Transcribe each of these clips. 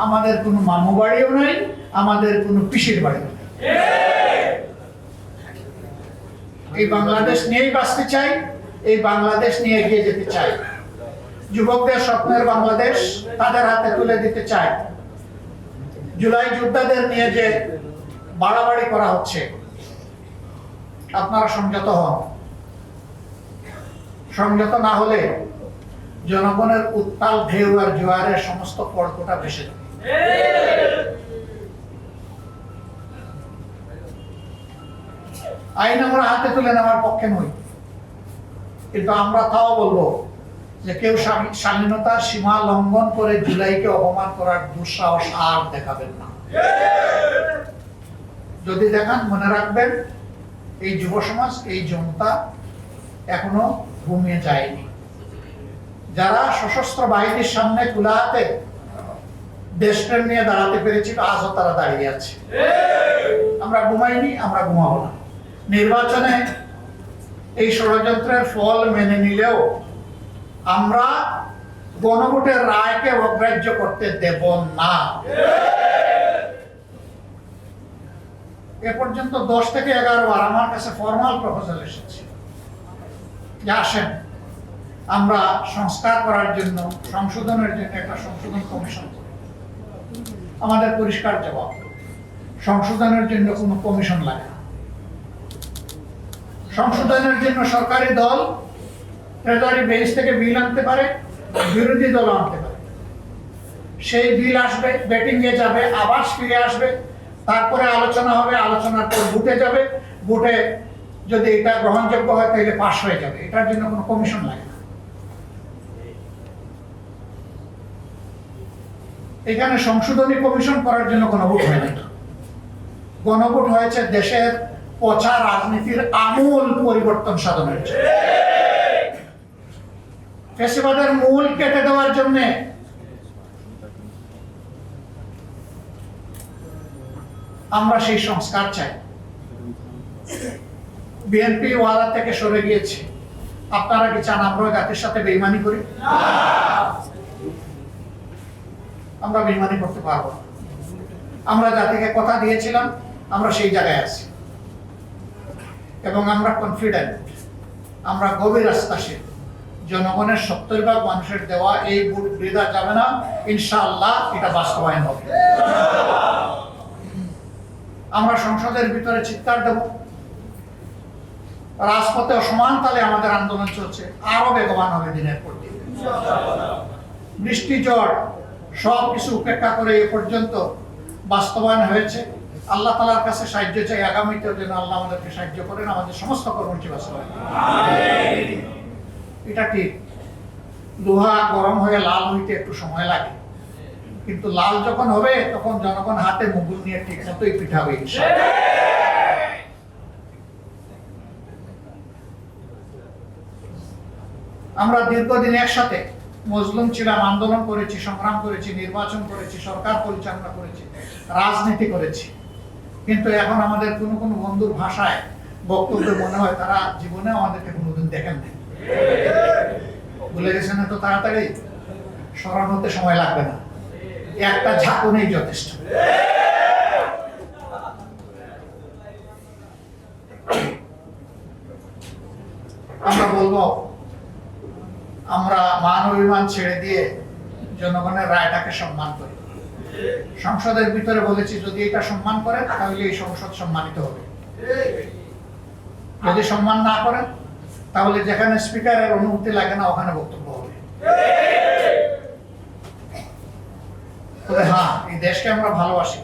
আমাদের কোনো মামু বাড়িও নাই, আমাদের কোনো পিসির বাড়িও নাই। এই বাংলাদেশ নিয়েই বাঁচতে চাই, এই বাংলাদেশ নিয়ে এগিয়ে যেতে চাই। যুবকদের স্বপ্নের বাংলাদেশ তাদের হাতে তুলে দিতে চাই। জুলাই যোদ্ধাদের নিয়ে যে বাড়াবাড়ি করা হচ্ছে, আপনারা সংযত হন। সংযত না হলে জনগণের উত্তাল ঢেউ আর জোয়ারের সমস্ত পড়কোটা ভেসে যাবে। আইন আমরা হাতে তুলে নেওয়ার পক্ষে নই, কিন্তু আমরা তাও বলবো যে কেউ স্বাধীনতার সীমা লঙ্ঘন করে জুলাইকে অপমান করার দুঃসাহস আর দেখাবেন না। যদি দেখান, মনে রাখবেন এই যুব সমাজ, এই জনতা এখনো ঘুমিয়ে যায়নি। যারা সশস্ত্র বাহিনীর সামনে খোলা হাতে দেশপ্রেম নিয়ে দাঁড়াতে পেরেছিল, আজও তারা দাঁড়িয়ে আছে। আমরা ঘুমাইনি, আমরা ঘুমাবো না। নির্বাচনে এই ষড়যন্ত্রের ফল মেনে নিলেও আমরা গণভোটের রায়কে অগ্রাহ্য করতে দেব না। এ পর্যন্ত 10 থেকে 11 বার আমার কাছে ফরমাল প্রপোজাল এসেছে যে আসেন আমরা সংস্কার করার জন্য, সংশোধনের জন্য একটা সংশোধন কমিশন করি। আমাদের পরিষ্কার জবাব, সংশোধনের জন্য কোনো কমিশন লাগে না। সংশোধনের জন্য সরকারি দল ট্রেজারি বেঞ্চ থেকে বিল আনতে পারে, বিরোধী দল আনতে পারে। সেই বিল আসবে, ব্যাটিং এ যাবে, আবার ফিরে আসবে, তারপরে আলোচনা হবে, আলোচনার পর ভোটে যাবে, ভোটে যদি এটা গ্রহণযোগ্য হয় তাহলে পাস হয়ে যাবে। এটার জন্য কোনো কমিশন লাগে না। এখানে সংশোধনী কমিশন করার জন্য গণভোট হয় না। গণভোট হয়েছে দেশের পচা রাজনীতির আমূল পরিবর্তন সাধনের জন্য, ফ্যাসিবাদের মূল কেটে দেওয়ার জন্য। আমরা সেই সংস্কার চাই। বিএনপি ওয়াদা থেকে সরে গিয়েছে। আপনারা কি চান আমরা জাতির সাথে বেইমানি করি? আমরা বেইমানি করতে পারবো না। আমরা জাতিকে কথা দিয়েছিলাম, আমরা সেই জায়গায় আছি এবং আমরা কনফিডেন্ট, আমরা গভীর আস্থাশীল। জনগণের 70% মানুষের দেওয়া এই ভোট বৃথা যাবে না, ইনশাআল্লাহ এটা বাস্তবায়ন হবে। আমরা সংসদের ভিতরে চিৎকার দেব, রাজপথে সমান তালে আমাদের আন্দোলন চলছে, আরো বেগবান হবে দিনের পর দিন। বৃষ্টি ঝড় সব কিছু উপেক্ষা করে এ পর্যন্ত বাস্তবায়ন হয়েছে। আল্লাহ তাআলার কাছে সাহায্য চাই, আগামীতেও যেন আল্লাহ আমাদেরকে সাহায্য করেন, আমাদের সমস্ত কর্মসূচি বাস্তবায়ন। এটা ঠিক, লোহা গরম হয়ে লাল হইতে একটু সময় লাগে, কিন্তু লাল যখন হবে তখন জনগণ হাতে মুগুর নিয়ে ঠিক মতোই পিঠাবে। আমরা দীর্ঘদিন একসাথে মজলুম ছিলাম, আন্দোলন করেছি, সংগ্রাম করেছি, নির্বাচন করেছি, সরকার পরিচালনা করেছি, রাজনীতি করেছি, কিন্তু এখন আমাদের কোনো কোনো বন্ধুর ভাষায় বক্তব্য মনে হয় তারা জীবনেও আমাদেরকে কোনোদিন দেখেন নাই। ভুলে গেছেন এত তাড়াতাড়ি, স্মরণ হতে সময় লাগবে না, একটা ঝাঁকুনেই যথেষ্ট। আমরা বলবো আমরা মান অভিমান ছেড়ে দিয়ে জনগণের রায়টাকে সম্মান করি। সংসদের ভিতরে বলেছি যদি এটা সম্মান করেন তাহলে এই সংসদ সম্মানিত হবে, যদি সম্মান না করেন তাহলে যেখানে স্পিকারের অনুমতি লাগে না ওখানে বক্তব্য হবে। তবে হ্যাঁ, এই দেশকে আমরা ভালোবাসি,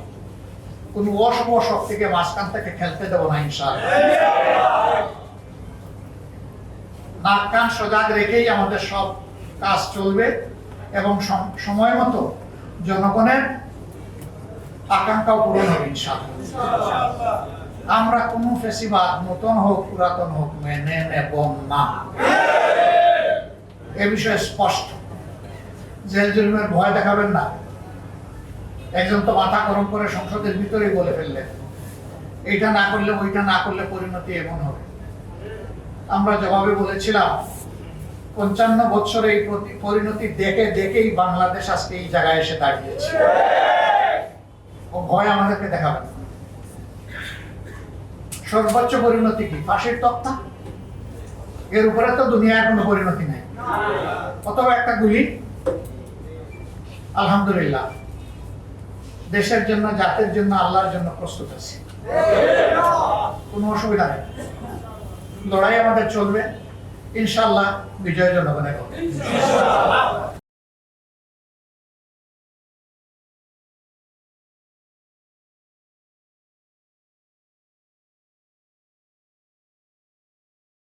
কোন অশুভ শক্তিকে মাঝখান থেকে খেলতে দেবো না ইনশাআল্লাহ। নাক কান সজাগ রেখেই আমাদের সব কাজ চলবে এবং সময় মতো জনগণের আকাঙ্ক্ষাও পূরণ হবে ইনশাআল্লাহ। আমরা কোন ফেসিবাদ নতুন হোক পুরাতন হোক মেনে নেব না, এ বিষয়ে স্পষ্ট। জেল জুলুমের ভয় দেখাবেন না। একজন তো মাথা গরম করে সংসদের ভিতরেই বলে ফেললেন এইটা না করলে ওইটা না করলে পরিণতি এমন হবে। আমরা জবাবে বলেছিলাম 55 বছরে এই পরিণতি দেখে দেখেই বাংলাদেশ আজকে এই জায়গায় এসে দাঁড়িয়েছে। ও ভয় আমাদেরকে দেখাবেন না। সর্বোচ্চ পরিণতি কি? ফাঁসির তক্তা। এর উপরে তো দুনিয়ার কোনো পরিণতি নাই। অথবা একটা গুলি। আলহামদুলিল্লাহ, দেশের জন্য, জাতির জন্য, আল্লাহর জন্য প্রস্তুত আছি, কোনো অসুবিধা নেই। লড়াই আমাদের চলবে, ইনশাআল্লাহ বিজয় জনগণের হবে।